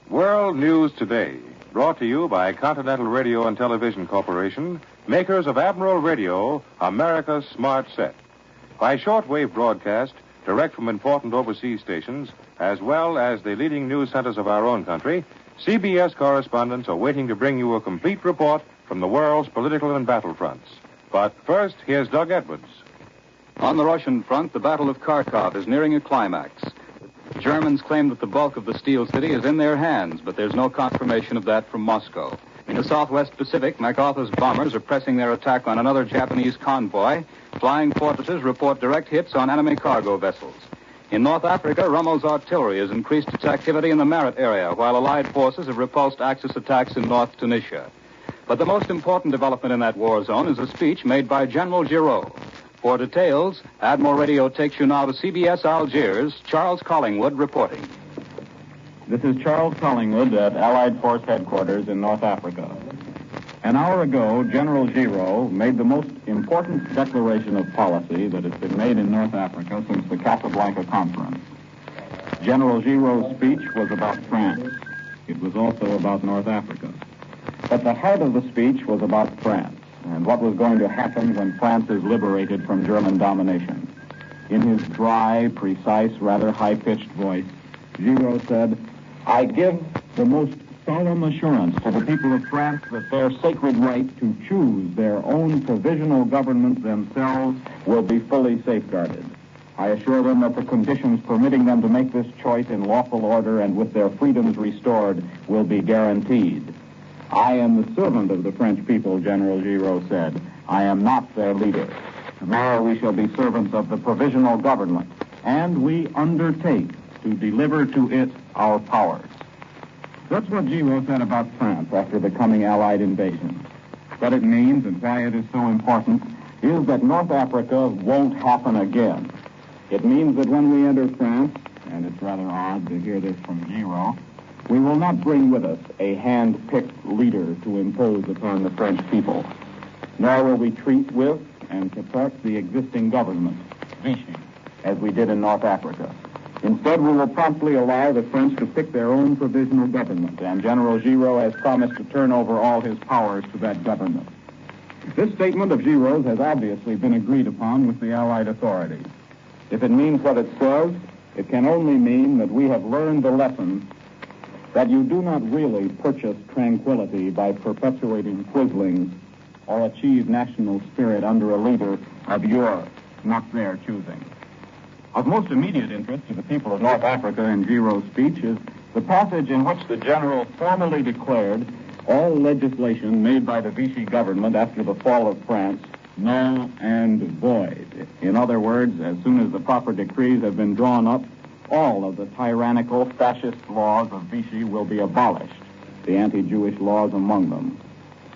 World News Today, brought to you by Continental Radio and Television Corporation, makers of Admiral Radio, America's smart set. By shortwave broadcast, direct from important overseas stations, as well as the leading news centers of our own country, CBS correspondents are waiting to bring you a complete report from the world's political and battlefronts. But first, here's Doug Edwards. On the Russian front, the Battle of Kharkov is nearing a climax. The Germans claim that the bulk of the Steel City is in their hands, but there's no confirmation of that from Moscow. In the Southwest Pacific, MacArthur's bombers are pressing their attack on another Japanese convoy. Flying fortresses report direct hits on enemy cargo vessels. In North Africa, Rommel's artillery has increased its activity in the Marat area, while Allied forces have repulsed Axis attacks in North Tunisia. But the most important development in that war zone is a speech made by General Giraud. For details, Admiral Radio takes you now to CBS Algiers. Charles Collingwood reporting. This is Charles Collingwood at Allied Force Headquarters in North Africa. An hour ago, General Giraud made the most important declaration of policy that has been made in North Africa since the Casablanca Conference. General Giraud's speech was about France. It was also about North Africa. But the heart of the speech was about France and what was going to happen when France is liberated from German domination. In his dry, precise, rather high-pitched voice, Giraud said, "I give the most solemn assurance to the people of France that their sacred right to choose their own provisional government themselves will be fully safeguarded. I assure them that the conditions permitting them to make this choice in lawful order and with their freedoms restored will be guaranteed. I am the servant of the French people," General Giraud said. "I am not their leader. Tomorrow we shall be servants of the provisional government, and we undertake to deliver to it our powers." That's what Giraud said about France after the coming Allied invasion. What it means and why it is so important is that North Africa won't happen again. It means that when we enter France, and it's rather odd to hear this from Giraud, we will not bring with us a hand-picked leader to impose upon the French people, nor will we treat with and support the existing government, Vichy, as we did in North Africa. Instead, we will promptly allow the French to pick their own provisional government, and General Giraud has promised to turn over all his powers to that government. This statement of Giraud's has obviously been agreed upon with the Allied authorities. If it means what it says, it can only mean that we have learned the lesson that you do not really purchase tranquility by perpetuating quislings or achieve national spirit under a leader of your, not their, choosing. Of most immediate interest to the people of North Africa in Giraud's speech is the passage in which the general formally declared all legislation made by the Vichy government after the fall of France null and void. In other words, as soon as the proper decrees have been drawn up, all of the tyrannical fascist laws of Vichy will be abolished, the anti-Jewish laws among them.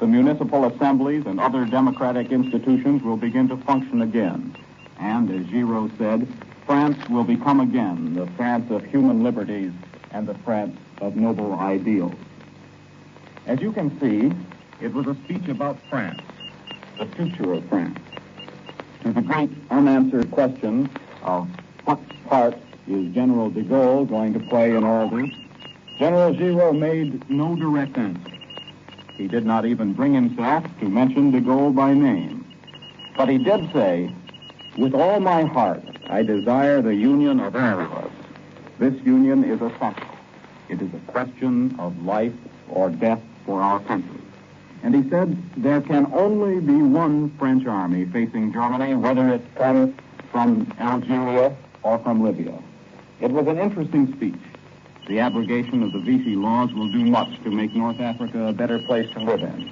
The municipal assemblies and other democratic institutions will begin to function again. And, as Giraud said, France will become again the France of human liberties and the France of noble ideals. As you can see, it was a speech about France, the future of France. To the great unanswered question of what part is General de Gaulle going to play in all this, General Giraud made no direct answer. He did not even bring himself to mention de Gaulle by name. But he did say, "With all my heart, I desire the union of all of us. This union is essential. It is a question of life or death for our country." And he said, there can only be one French army facing Germany, whether it comes from Algeria or from Libya. It was an interesting speech. The abrogation of the Vichy laws will do much to make North Africa a better place to live in.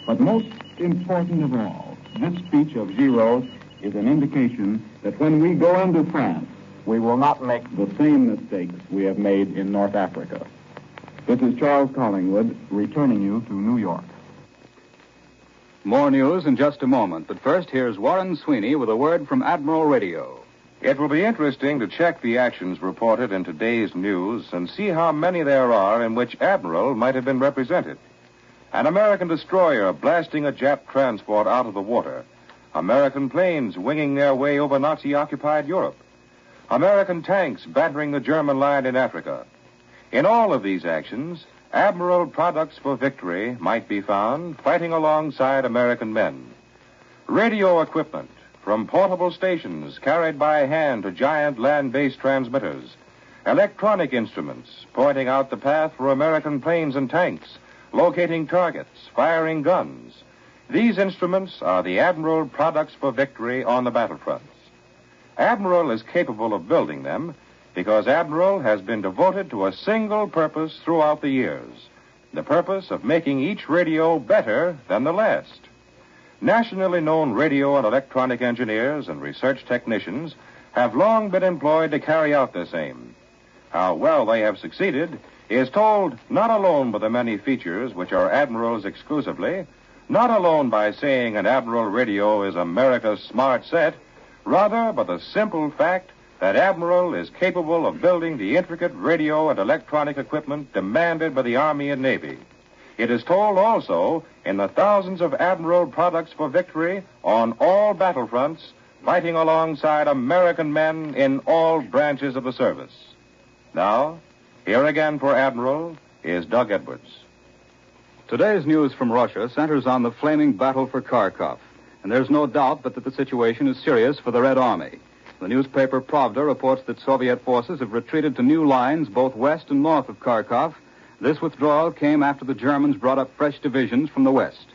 But most important of all, this speech of Giraud is an indication that when we go into France, we will not make the same mistakes we have made in North Africa. This is Charles Collingwood, returning you to New York. More news in just a moment, but first here's Warren Sweeney with a word from Admiral Radio. It will be interesting to check the actions reported in today's news and see how many there are in which Admiral might have been represented. An American destroyer blasting a Jap transport out of the water. American planes winging their way over Nazi-occupied Europe. American tanks battering the German line in Africa. In all of these actions, Admiral products for victory might be found fighting alongside American men. Radio equipment, from portable stations carried by hand to giant land-based transmitters, electronic instruments pointing out the path for American planes and tanks, locating targets, firing guns. These instruments are the Admiral products for victory on the battlefronts. Admiral is capable of building them because Admiral has been devoted to a single purpose throughout the years, the purpose of making each radio better than the last. Nationally known radio and electronic engineers and research technicians have long been employed to carry out this aim. How well they have succeeded is told not alone by the many features which are Admiral's exclusively, not alone by saying an Admiral radio is America's smart set, rather by the simple fact that Admiral is capable of building the intricate radio and electronic equipment demanded by the Army and Navy. It is told also in the thousands of Admiral products for victory on all battlefronts, fighting alongside American men in all branches of the service. Now, here again for Admiral is Doug Edwards. Today's news from Russia centers on the flaming battle for Kharkov, and there's no doubt but that the situation is serious for the Red Army. The newspaper Pravda reports that Soviet forces have retreated to new lines both west and north of Kharkov. This withdrawal came after the Germans brought up fresh divisions from the west.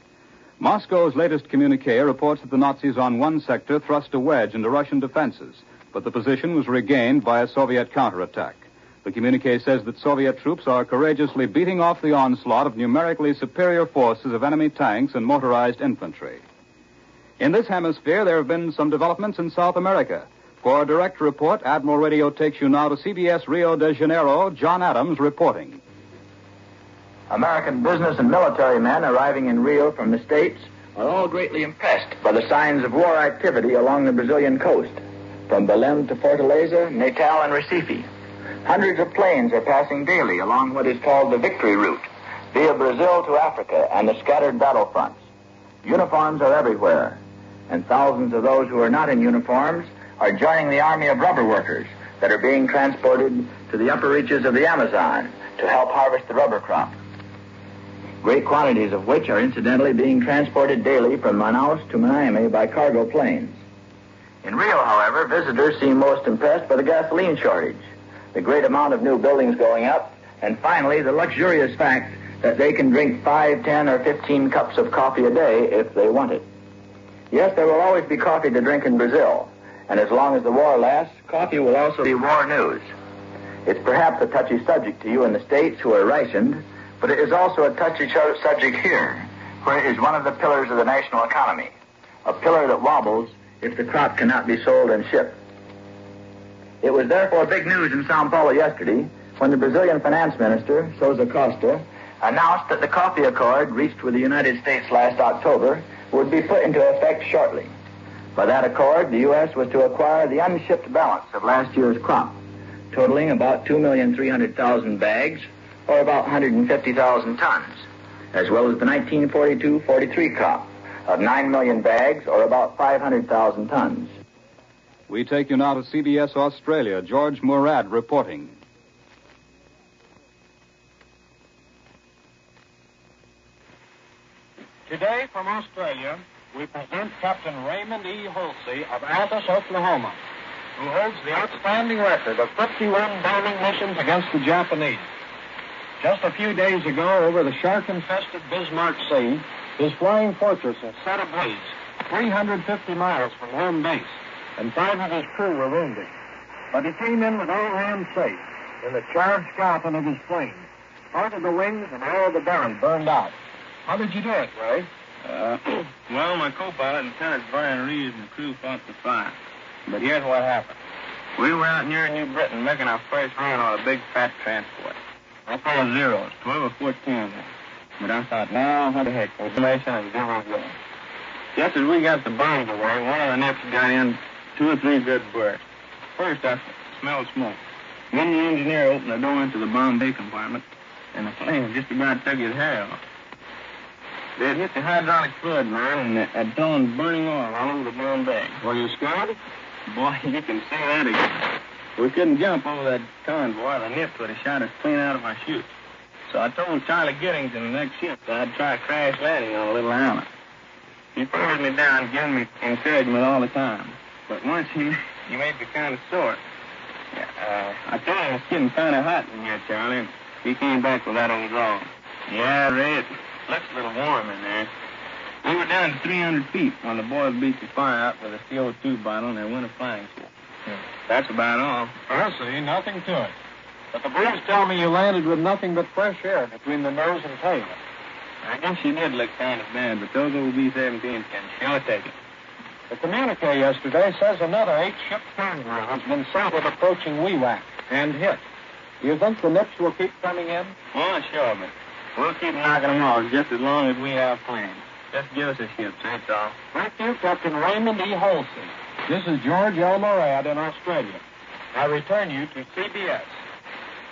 Moscow's latest communiqué reports that the Nazis on one sector thrust a wedge into Russian defenses, but the position was regained by a Soviet counterattack. The communiqué says that Soviet troops are courageously beating off the onslaught of numerically superior forces of enemy tanks and motorized infantry. In this hemisphere, there have been some developments in South America. For a direct report, Admiral Radio takes you now to CBS Rio de Janeiro. John Adams reporting. American business and military men arriving in Rio from the States are all greatly impressed by the signs of war activity along the Brazilian coast, from Belém to Fortaleza, Natal, and Recife. Hundreds of planes are passing daily along what is called the Victory Route, via Brazil to Africa and the scattered battlefronts. Uniforms are everywhere, and thousands of those who are not in uniforms are joining the army of rubber workers that are being transported to the upper reaches of the Amazon to help harvest the rubber crop. Great quantities of which are incidentally being transported daily from Manaus to Miami by cargo planes. In Rio, however, visitors seem most impressed by the gasoline shortage, the great amount of new buildings going up, and finally the luxurious fact that they can drink 5, 10, or 15 cups of coffee a day if they want it. Yes, there will always be coffee to drink in Brazil, and as long as the war lasts, coffee will also be war news. It's perhaps a touchy subject to you in the States who are rationed, but it is also a touchy subject here, where it is one of the pillars of the national economy, a pillar that wobbles if the crop cannot be sold and shipped. It was therefore big news in Sao Paulo yesterday when the Brazilian finance minister, Souza Costa, announced that the coffee accord reached with the United States last October would be put into effect shortly. By that accord, the U.S. was to acquire the unshipped balance of last year's crop, totaling about 2,300,000 bags, or about 150,000 tons, as well as the 1942-43 crop of 9 million bags, or about 500,000 tons. We take you now to CBS Australia. George Murad reporting. Today from Australia, we present Captain Raymond E. Holsey of Altus, Oklahoma, who holds the outstanding record of 51 bombing missions against the Japanese. Just a few days ago, over the shark-infested Bismarck Sea, his flying fortress was set ablaze 350 miles from home base, and 5 of his crew were wounded. But he came in with all hands safe in the charged cabin of his plane. Part of the wings and all of the belly burned out. How did you do it, Ray? Well, my co-pilot, Lieutenant Brian Reeves, and the crew fought the fire. But here's what happened. We were out near New Britain making our first run on a big fat transport. I called zeros, 12 or 14. But I thought, now, what the heck, information and give it a go. Just as we got the bombs away, one of the nets got in 2 or 3 good bursts. First, I smelled smoke. Then the engineer opened the door into the bomb bay compartment, and the flame just about took his hair off. They had hit the hydraulic fluid line, and had thrown burning oil all over the bomb bay. Were you scared? Boy, you can say that again. We couldn't jump over that convoy. The nip would have shot us clean out of our chute. So I told Charlie Giddings in the next ship that I'd try crash landing on a little island. He followed me down, giving me encouragement all the time. But once he made me kind of sore. I told him it's getting kind of hot in here, Charlie. He came back with that old drawl. Yeah, Ray, it looks a little warm in there. We were down to 300 feet when the boys beat the fire out with a CO2 bottle and they went a flying ship. That's about all. I see. Nothing to it. But the boys tell me you landed with nothing but fresh air between the nose and tail. I guess she did look kind of bad, but those old B-17s can sure take it. The communique yesterday says another 8-ship convoy has been sighted approaching Wewak and hit. Do you think the nips will keep coming in? Oh, sure, but we'll keep knocking them off just as long as we have plans. Just give us a ship, that's all. Thank you, Captain Raymond E. Holsey. This is George L. Morad in Australia. I return you to CBS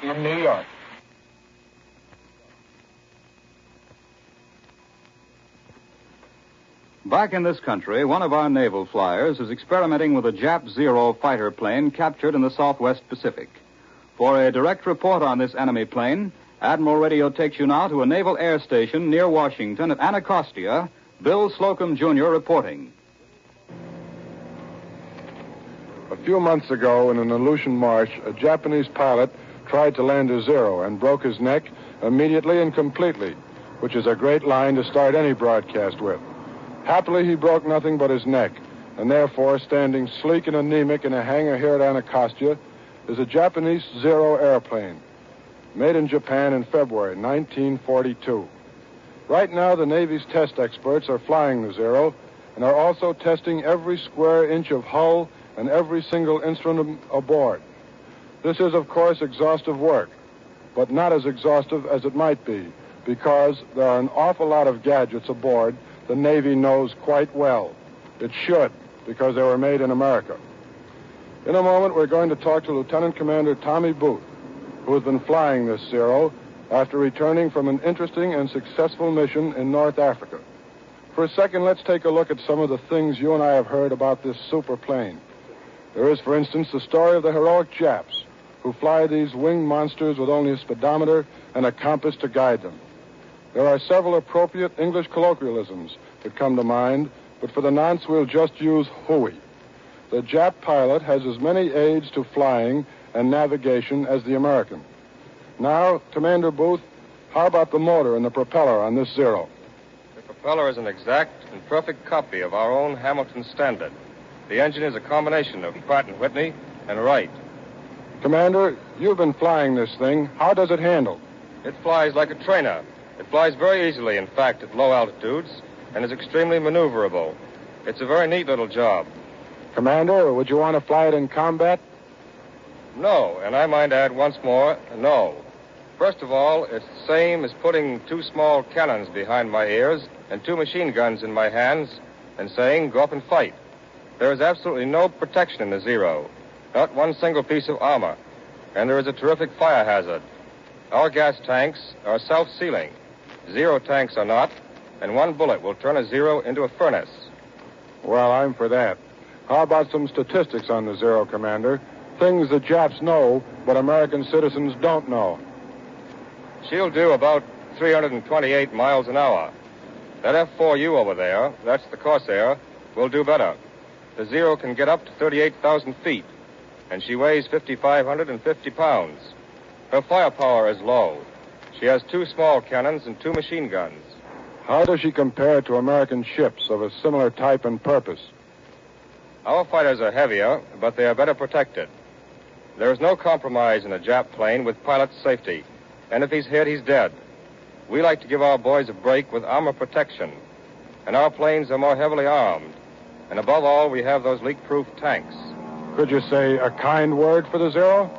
in New York. Back in this country, one of our naval flyers is experimenting with a Jap Zero fighter plane captured in the Southwest Pacific. For a direct report on this enemy plane, Admiral Radio takes you now to a naval air station near Washington at Anacostia. Bill Slocum, Jr. reporting. A few months ago, in an Aleutian marsh, a Japanese pilot tried to land a Zero and broke his neck immediately and completely, which is a great line to start any broadcast with. Happily, he broke nothing but his neck, and therefore, standing sleek and anemic in a hangar here at Anacostia, is a Japanese Zero airplane, made in Japan in February 1942. Right now, the Navy's test experts are flying the Zero and are also testing every square inch of hull and every single instrument aboard. This is, of course, exhaustive work, but not as exhaustive as it might be, because there are an awful lot of gadgets aboard the Navy knows quite well. It should, because they were made in America. In a moment, we're going to talk to Lieutenant Commander Tommy Booth, who has been flying this Zero after returning from an interesting and successful mission in North Africa. For a second, let's take a look at some of the things you and I have heard about this super plane. There is, for instance, the story of the heroic Japs who fly these winged monsters with only a speedometer and a compass to guide them. There are several appropriate English colloquialisms that come to mind, but for the nonce, we'll just use hooey. The Jap pilot has as many aids to flying and navigation as the American. Now, Commander Booth, how about the motor and the propeller on this Zero? The propeller is an exact and perfect copy of our own Hamilton Standard. The engine is a combination of Pratt & Whitney and Wright. Commander, you've been flying this thing. How does it handle? It flies like a trainer. It flies very easily, in fact, at low altitudes, and is extremely maneuverable. It's a very neat little job. Commander, would you want to fly it in combat? No, and I might add once more, no. First of all, it's the same as putting 2 small cannons behind my ears and 2 machine guns in my hands and saying, go up and fight. There is absolutely no protection in the Zero, not one single piece of armor, and there is a terrific fire hazard. Our gas tanks are self-sealing. Zero tanks are not, and 1 bullet will turn a Zero into a furnace. Well, I'm for that. How about some statistics on the Zero, Commander? Things the Japs know, but American citizens don't know. She'll do about 328 miles an hour. That F-4U over there, that's the Corsair, will do better. The Zero can get up to 38,000 feet, and she weighs 5,550 pounds. Her firepower is low. She has 2 small cannons and 2 machine guns. How does she compare to American ships of a similar type and purpose? Our fighters are heavier, but they are better protected. There is no compromise in a Jap plane with pilot's safety, and if he's hit, he's dead. We like to give our boys a break with armor protection, and our planes are more heavily armed. And above all, we have those leak-proof tanks. Could you say a kind word for the Zero?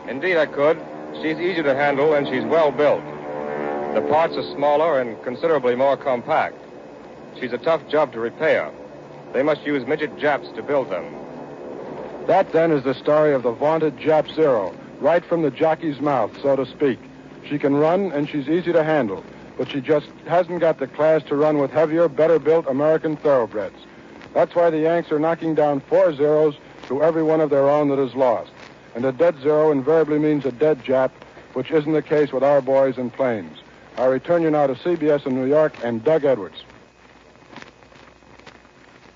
Indeed, I could. She's easy to handle, and she's well built. The parts are smaller and considerably more compact. She's a tough job to repair. They must use midget Japs to build them. That, then, is the story of the vaunted Jap Zero, right from the jockey's mouth, so to speak. She can run, and she's easy to handle, but she just hasn't got the class to run with heavier, better-built American thoroughbreds. That's why the Yanks are knocking down 4 Zeros to every one of their own that is lost. And a dead zero invariably means a dead Jap, which isn't the case with our boys and planes. I return you now to CBS in New York and Doug Edwards.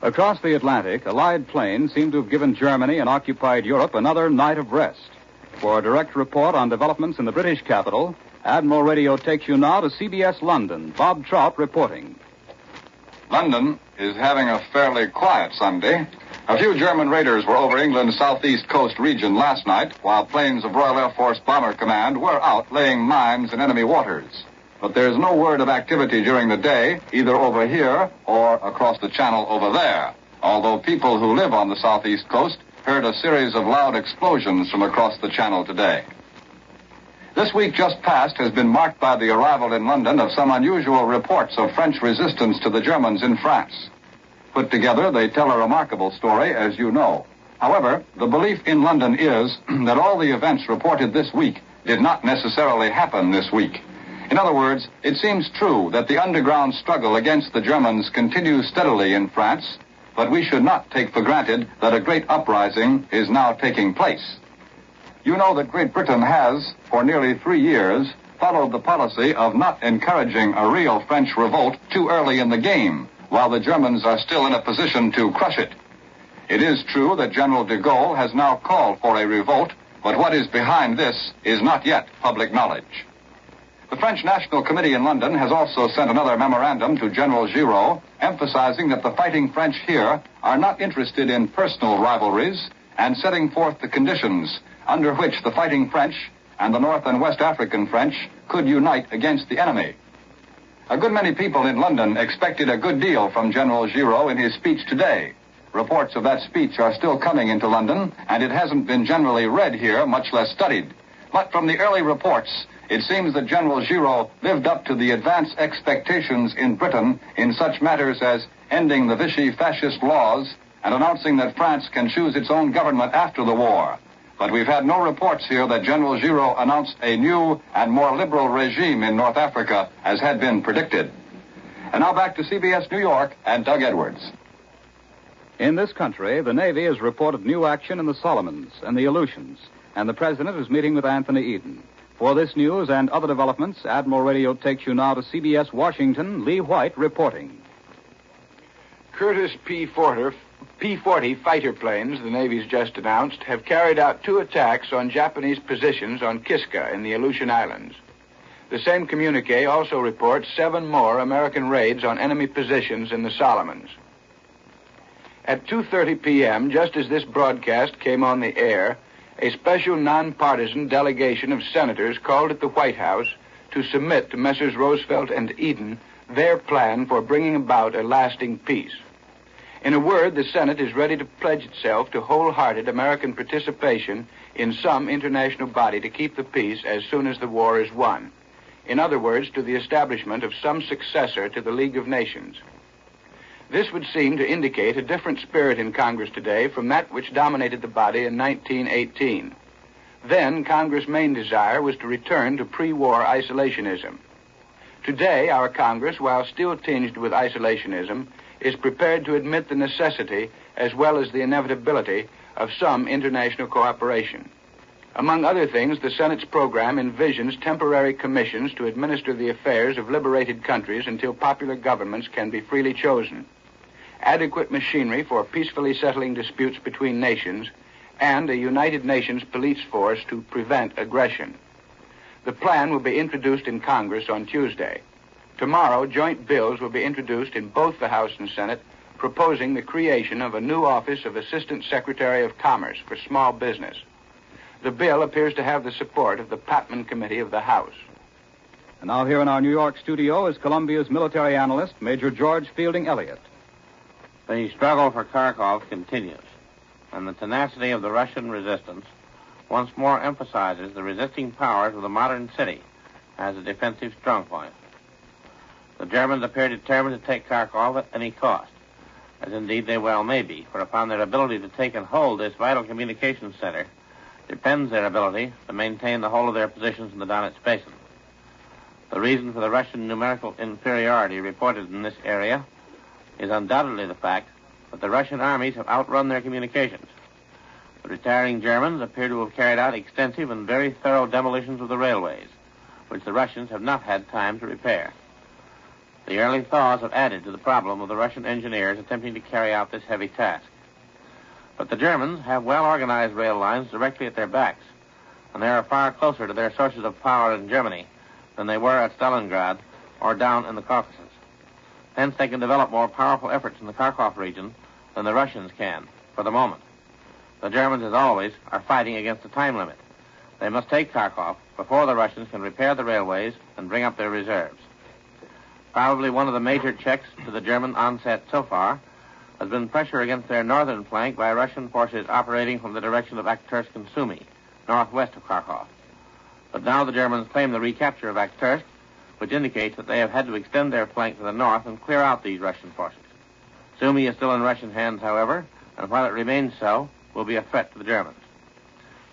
Across the Atlantic, Allied planes seem to have given Germany and occupied Europe another night of rest. For a direct report on developments in the British capital, Admiral Radio takes you now to CBS London. Bob Trout reporting. London is having a fairly quiet Sunday. A few German raiders were over England's southeast coast region last night, while planes of Royal Air Force Bomber Command were out laying mines in enemy waters. But there's no word of activity during the day, either over here or across the channel over there, although people who live on the southeast coast heard a series of loud explosions from across the channel today. This week just past has been marked by the arrival in London of some unusual reports of French resistance to the Germans in France. Put together, they tell a remarkable story, as you know. However, the belief in London is that all the events reported this week did not necessarily happen this week. In other words, it seems true that the underground struggle against the Germans continues steadily in France, but we should not take for granted that a great uprising is now taking place. You know that Great Britain has, for nearly 3 years, followed the policy of not encouraging a real French revolt too early in the game, while the Germans are still in a position to crush it. It is true that General de Gaulle has now called for a revolt, but what is behind this is not yet public knowledge. The French National Committee in London has also sent another memorandum to General Giraud, emphasizing that the fighting French here are not interested in personal rivalries and setting forth the conditions under which the fighting French and the North and West African French could unite against the enemy. A good many people in London expected a good deal from General Giraud in his speech today. Reports of that speech are still coming into London, and it hasn't been generally read here, much less studied. But from the early reports, it seems that General Giraud lived up to the advance expectations in Britain in such matters as ending the Vichy fascist laws and announcing that France can choose its own government after the war. But we've had no reports here that General Giraud announced a new and more liberal regime in North Africa, as had been predicted. And now back to CBS New York and Doug Edwards. In this country, the Navy has reported new action in the Solomons and the Aleutians, and the President is meeting with Anthony Eden. For this news and other developments, Admiral Radio takes you now to CBS Washington. Lee White reporting. Curtiss P-40 fighter planes, the Navy's just announced, have carried out 2 attacks on Japanese positions on Kiska in the Aleutian Islands. The same communique also reports 7 more American raids on enemy positions in the Solomons. At 2:30 p.m., just as this broadcast came on the air, a special nonpartisan delegation of senators called at the White House to submit to Messrs. Roosevelt and Eden their plan for bringing about a lasting peace. In a word, the Senate is ready to pledge itself to wholehearted American participation in some international body to keep the peace as soon as the war is won. In other words, to the establishment of some successor to the League of Nations. This would seem to indicate a different spirit in Congress today from that which dominated the body in 1918. Then, Congress' main desire was to return to pre-war isolationism. Today, our Congress, while still tinged with isolationism, is prepared to admit the necessity as well as the inevitability of some international cooperation. Among other things, the Senate's program envisions temporary commissions to administer the affairs of liberated countries until popular governments can be freely chosen, adequate machinery for peacefully settling disputes between nations, and a United Nations police force to prevent aggression. The plan will be introduced in Congress on Tuesday. Tomorrow, joint bills will be introduced in both the House and Senate, proposing the creation of a new office of Assistant Secretary of Commerce for small business. The bill appears to have the support of the Patman Committee of the House. And now here in our New York studio is Columbia's military analyst, Major George Fielding Elliott. The struggle for Kharkov continues, and the tenacity of the Russian resistance once more emphasizes the resisting powers of the modern city as a defensive strongpoint. The Germans appear determined to take Kharkov at any cost, as indeed they well may be, for upon their ability to take and hold this vital communications center depends their ability to maintain the whole of their positions in the Donetsk Basin. The reason for the Russian numerical inferiority reported in this area is undoubtedly the fact that the Russian armies have outrun their communications. The retiring Germans appear to have carried out extensive and very thorough demolitions of the railways, which the Russians have not had time to repair. The early thaws have added to the problem of the Russian engineers attempting to carry out this heavy task. But the Germans have well-organized rail lines directly at their backs, and they are far closer to their sources of power in Germany than they were at Stalingrad or down in the Caucasus. Hence, they can develop more powerful efforts in the Kharkov region than the Russians can, for the moment. The Germans, as always, are fighting against a time limit. They must take Kharkov before the Russians can repair the railways and bring up their reserves. Probably one of the major checks to the German onset so far has been pressure against their northern flank by Russian forces operating from the direction of Akhtursk and Sumy, northwest of Kharkov. But now the Germans claim the recapture of Akhtursk, which indicates that they have had to extend their flank to the north and clear out these Russian forces. Sumy is still in Russian hands, however, and while it remains so, will be a threat to the Germans.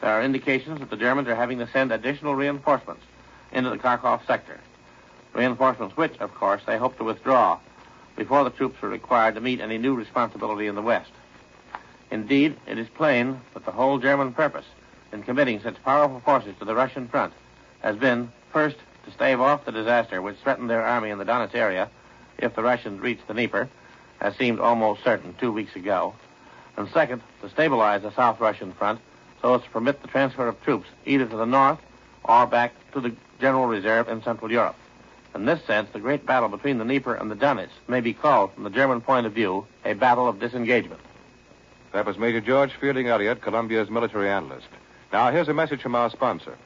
There are indications that the Germans are having to send additional reinforcements into the Kharkov sector. Reinforcements which, of course, they hope to withdraw before the troops are required to meet any new responsibility in the West. Indeed, it is plain that the whole German purpose in committing such powerful forces to the Russian front has been, first, to stave off the disaster which threatened their army in the Donetsk area if the Russians reached the Dnieper, as seemed almost certain 2 weeks ago, and second, to stabilize the South Russian front so as to permit the transfer of troops either to the north or back to the general reserve in Central Europe. In this sense, the great battle between the Dnieper and the Donetsk may be called, from the German point of view, a battle of disengagement. That was Major George Fielding Elliott, Columbia's military analyst. Now, here's a message from our sponsor.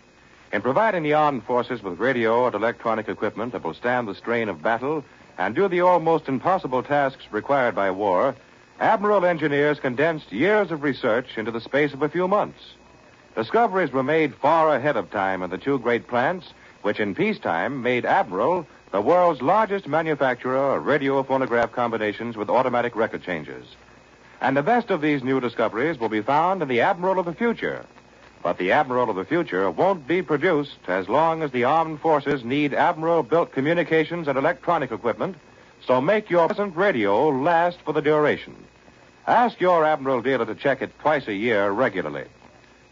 In providing the armed forces with radio and electronic equipment that will stand the strain of battle and do the almost impossible tasks required by war, Admiral engineers condensed years of research into the space of a few months. Discoveries were made far ahead of time in the two great plants, which in peacetime made Admiral the world's largest manufacturer of radio phonograph combinations with automatic record changers. And the best of these new discoveries will be found in the Admiral of the future. But the Admiral of the future won't be produced as long as the armed forces need Admiral-built communications and electronic equipment, so make your present radio last for the duration. Ask your Admiral dealer to check it twice a year regularly.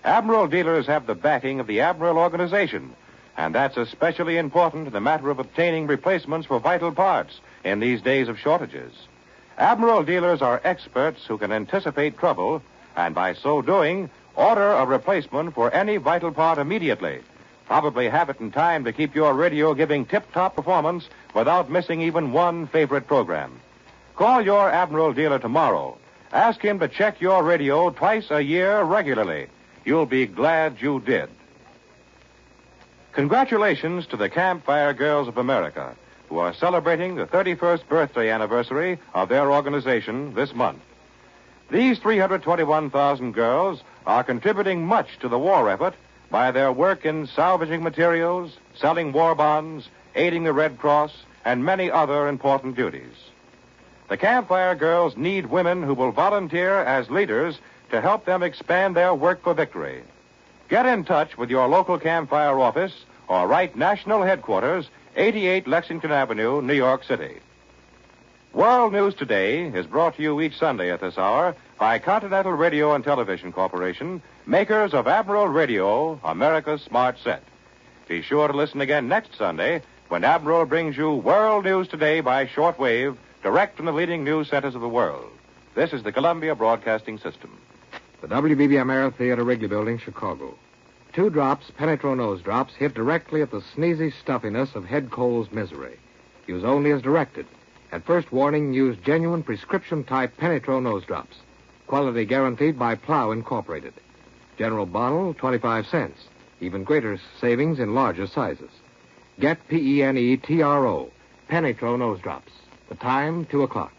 Admiral dealers have the backing of the Admiral organization, and that's especially important in the matter of obtaining replacements for vital parts in these days of shortages. Admiral dealers are experts who can anticipate trouble, and by so doing, order a replacement for any vital part immediately. Probably have it in time to keep your radio giving tip-top performance without missing even one favorite program. Call your Admiral dealer tomorrow. Ask him to check your radio twice a year regularly. You'll be glad you did. Congratulations to the Campfire Girls of America, who are celebrating the 31st birthday anniversary of their organization this month. These 321,000 girls are contributing much to the war effort by their work in salvaging materials, selling war bonds, aiding the Red Cross, and many other important duties. The Campfire Girls need women who will volunteer as leaders to help them expand their work for victory. Get in touch with your local Campfire office or write National Headquarters, 88 Lexington Avenue, New York City. World News Today is brought to you each Sunday at this hour by Continental Radio and Television Corporation, makers of Admiral Radio, America's smart set. Be sure to listen again next Sunday when Admiral brings you World News Today by shortwave, direct from the leading news centers of the world. This is the Columbia Broadcasting System. The WBB America Theater, Wrigley Building, Chicago. 2 drops, Penetro nose drops, hit directly at the sneezy stuffiness of head cold's misery. Use only as directed. At first warning, use genuine prescription-type Penetro nose drops. Quality guaranteed by Plow Incorporated. General bottle, 25 cents. Even greater savings in larger sizes. Get Penetro, Penetro nose drops. The time, 2 o'clock.